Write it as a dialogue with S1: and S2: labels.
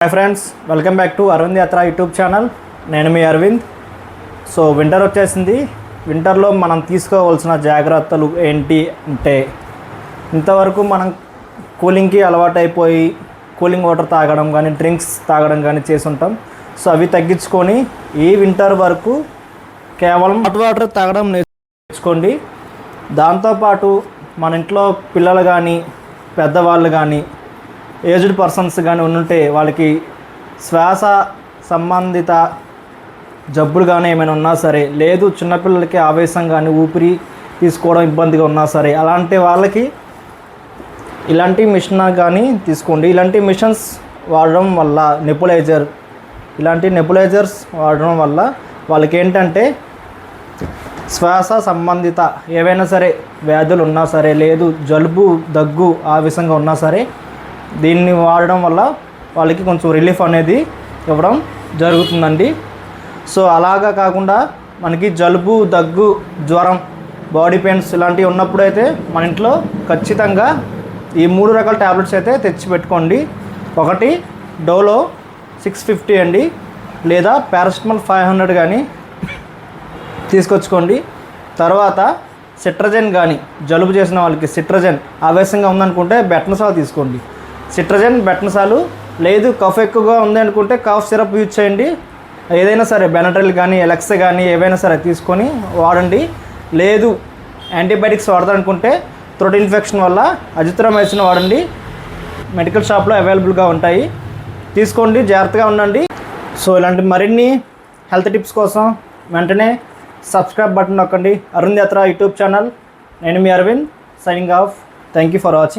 S1: Hi friends, welcome back to Aravind Yatra YouTube channel. నేను మీ Arvind. So winter వచ్చేసింది. వింటర్లో మనం తీసుకోవాల్సిన జాగ్రత్తలు ఏంటి అంటే, ఇంతవరకు మనం కూలింగ్కి అలవాటైపోయి కూలింగ్ వాటర్ తాగడం కానీ డ్రింక్స్ తాగడం కానీ చేసి ఉంటాం. సో అవి తగ్గించుకొని ఈ వింటర్ వరకు కేవలం హాట్ వాటర్ తాగడం నేర్చుకోండి. దాంతోపాటు మన ఇంట్లో పిల్లలు కానీ పెద్దవాళ్ళు కానీ ఏజ్డ్ పర్సన్స్ కానీ ఉంటే వాళ్ళకి శ్వాస సంబంధిత జబ్బులు కానీ ఏమైనా ఉన్నా సరే, లేదు చిన్నపిల్లలకి ఆవేశం కానీ ఊపిరి తీసుకోవడం ఇబ్బందిగా ఉన్నా సరే, అలాంటి వాళ్ళకి ఇలాంటి మిషన్ కానీ తీసుకోండి. ఇలాంటి మిషన్స్ వాడడం వల్ల ఇలాంటి నెబులైజర్స్ వాడడం వల్ల వాళ్ళకి ఏంటంటే శ్వాస సంబంధిత ఏవైనా సరే వ్యాధులు ఉన్నా సరే, లేదు జలుబు దగ్గు ఆవేశంగా ఉన్నా సరే, దీన్ని వాడడం వల్ల వాళ్ళకి కొంచెం రిలీఫ్ అనేది ఇవ్వడం జరుగుతుందండి. సో అలాగా కాకుండా మనకి జలుబు దగ్గు జ్వరం బాడీ పెయిన్స్ ఇలాంటివి ఉన్నప్పుడు అయితే మన ఇంట్లో ఖచ్చితంగా ఈ 3 రకాల ట్యాబ్లెట్స్ అయితే తెచ్చి పెట్టుకోండి. ఒకటి డోలో 650 అండి, లేదా పారాసిటమాల్ 500 కానీ తీసుకొచ్చుకోండి. తర్వాత సిట్రజన్ కానీ, జలుబు చేసిన వాళ్ళకి సిట్రజన్, ఆవేశంగా ఉందనుకుంటే బెటనసాల్ తీసుకోండి. సిట్రజన్ బెటనసాలు, లేదు కఫ్ ఎక్కువగా ఉంది అనుకుంటే కాఫ్ సిరప్ యూజ్ చేయండి. ఏదైనా సరే బెనడ్రిల్ కానీ ఎలక్స్ కానీ ఏవైనా సరే తీసుకొని వాడండి. లేదు యాంటీబయాటిక్స్ వాడదామనుకుంటే థ్రోట్ ఇన్ఫెక్షన్ వల్ల అజిత్రోమైసిన్ వాడండి. మెడికల్ షాప్లో అవైలబుల్గా ఉంటాయి, తీసుకోండి. జాగ్రత్తగా ఉండండి. సో ఇలాంటి మరిన్ని హెల్త్ టిప్స్ కోసం వెంటనే సబ్స్క్రైబ్ బటన్ నొక్కండి. Arvind Yatra YouTube channel. నేను మీ Aravind, signing off. Thank you for watching.